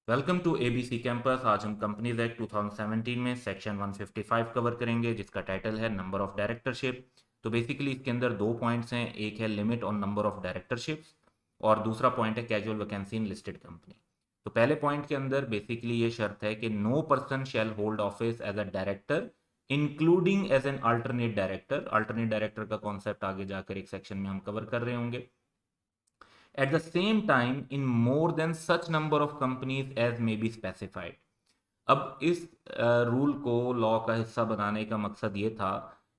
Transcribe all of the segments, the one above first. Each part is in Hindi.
Welcome to ABC campus. आज हम कंपनीज एक्ट 2017 में सेक्शन 155 कवर करेंगे, जिसका टाइटल है नंबर ऑफ डायरेक्टरशिप। तो बेसिकली इसके अंदर दो पॉइंट्स हैं, एक है limit on number of directorships और दूसरा पॉइंट है कैजुअल वैकेंसी इन लिस्टेड कंपनी। तो पहले पॉइंट के अंदर बेसिकली ये शर्त है कि no person shall hold office as a director including as an alternate director. Alternate director का कॉन्सेप्ट आगे जाकर एक सेक्शन में हम कवर कर रहे होंगे। At the same time, in more than such number of companies as may be specified। अब इस रूल को लॉ का हिस्सा बनाने का मकसद ये था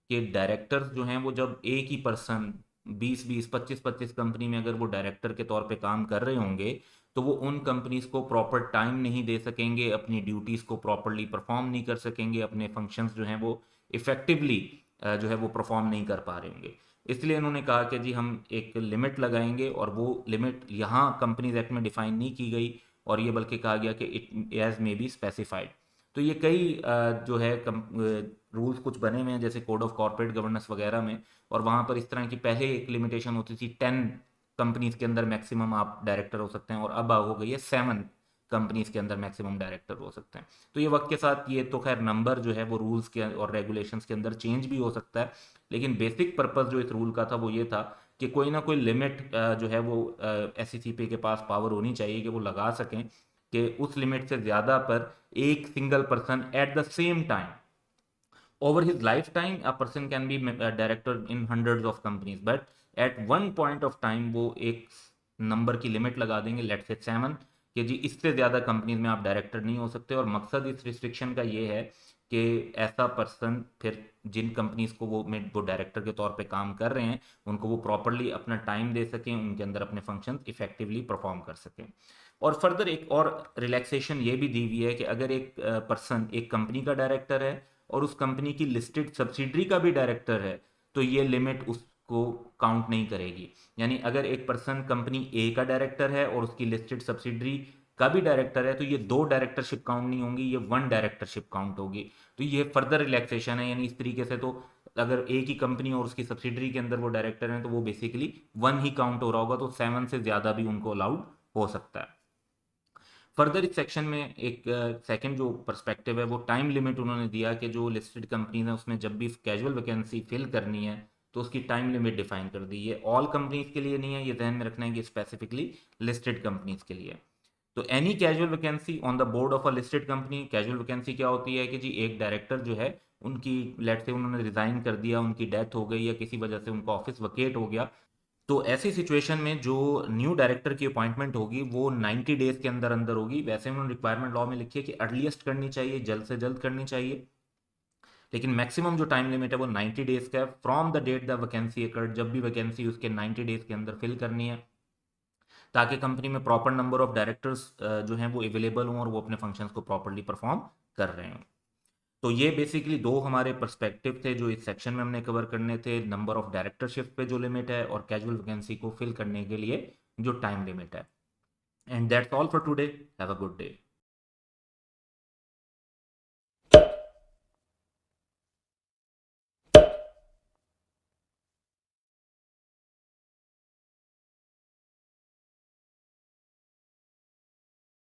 कि डायरेक्टर्स जो हैं वो जब एक ही पर्सन 20-20 25-25 कंपनी में अगर वो डायरेक्टर के तौर पे काम कर रहे होंगे तो वो उन कंपनीज को प्रॉपर टाइम नहीं दे सकेंगे, अपनी ड्यूटीज़ को प्रॉपरली परफॉर्म नहीं कर सकेंगे, अपने फंक्शंस जो हैं वो इफ़ेक्टिवली जो है वो परफॉर्म नहीं कर पा रहे होंगे। इसलिए इन्होंने कहा कि जी हम एक लिमिट लगाएंगे और वो लिमिट यहाँ कंपनीज एक्ट में डिफाइन नहीं की गई और ये बल्कि कहा गया कि it as may be specified. तो ये कई जो है रूल्स कुछ बने हुए हैं जैसे कोड ऑफ कॉर्पोरेट गवर्नेंस वगैरह में, और वहाँ पर इस तरह की पहले एक लिमिटेशन होती थी 10 कंपनीज के अंदर मैक्सिमम आप डायरेक्टर हो सकते हैं और अब हो गई है 7 कंपनीज के अंदर मैक्सिमम डायरेक्टर हो सकते हैं। तो ये वक्त के साथ ये तो खैर नंबर जो है वो रूल्स के और रेगुलेशंस के अंदर चेंज भी हो सकता है, लेकिन बेसिक पर्पस जो इस रूल का था वो ये था कि कोई ना कोई लिमिट जो है वो एससीसीपी के पास पावर होनी चाहिए कि वो लगा सकें कि उस लिमिट से ज़्यादा पर एक single person at the same time over his lifetime a person can be a director in hundreds of companies, but at one point of time वो एक नंबर की लिमिट लगा देंगे, लेट्स से 7, कि जी इससे ज़्यादा कंपनीज में आप डायरेक्टर नहीं हो सकते। और मकसद इस रिस्ट्रिक्शन का ये है कि ऐसा पर्सन फिर जिन कंपनीज को वो डायरेक्टर के तौर पे काम कर रहे हैं उनको वो प्रॉपरली अपना टाइम दे सकें, उनके अंदर अपने फंक्शन इफेक्टिवली परफॉर्म कर सकें। और फर्दर एक और रिलैक्सेशन ये भी दी हुई है कि अगर एक पर्सन एक कंपनी का डायरेक्टर है और उस कंपनी की लिस्टेड सब्सिडरी का भी डायरेक्टर है तो ये लिमिट उसको काउंट नहीं करेगी। यानी अगर एक पर्सन कंपनी ए का डायरेक्टर है और उसकी लिस्टेड सब्सिडरी का भी डायरेक्टर है तो ये दो डायरेक्टरशिप काउंट नहीं होंगी, ये वन डायरेक्टरशिप काउंट होगी। तो ये फर्दर रिलैक्सेशन है, यानी इस तरीके से तो अगर एक ही कंपनी और उसकी सब्सिडरी के अंदर वो डायरेक्टर हैं तो वो बेसिकली वन ही काउंट हो रहा होगा, तो 7 से ज़्यादा भी उनको अलाउड हो सकता है। फर्दर इस सेक्शन में एक सेकंड जो पर्सपेक्टिव है वो टाइम लिमिट उन्होंने दिया कि जो लिस्टेड कंपनीज है उसमें जब भी कैजुअल वैकेंसी फिल करनी है तो उसकी टाइम लिमिट डिफाइन कर दी है। ऑल कंपनीज के लिए नहीं है, ये ध्यान में रखना है कि स्पेसिफिकली लिस्टेड कंपनीज के लिए। तो any casual vacancy on the board of a listed company, casual vacancy क्या होती है कि जी एक डायरेक्टर जो है उनकी लेट से उन्होंने रिजाइन कर दिया, उनकी डेथ हो गई या किसी वजह से उनका ऑफिस वकेट हो गया, तो ऐसी सिचुएशन में जो न्यू डायरेक्टर की अपॉइंटमेंट होगी वो 90 डेज के अंदर अंदर होगी। वैसे उन्होंने रिक्वायरमेंट लॉ में लिखी है कि अर्लीस्ट करनी चाहिए, जल्द से जल्द करनी चाहिए, लेकिन मैक्सिमम जो टाइम लिमिट है वो 90 डेज का है from the date the vacancy occurred. जब भी वैकेंसी उसके 90 डेज के अंदर फिल करनी है ताकि कंपनी में प्रॉपर नंबर ऑफ डायरेक्टर्स जो हैं वो अवेलेबल हों और वो अपने फंक्शंस को प्रॉपरली परफॉर्म कर रहे हों। तो ये बेसिकली दो हमारे पर्सपेक्टिव थे जो इस सेक्शन में हमने कवर करने थे, नंबर ऑफ डायरेक्टरशिप पे जो लिमिट है और कैजुअल वैकेंसी को फिल करने के लिए जो टाइम लिमिट है। And that's all for today. Have a good day.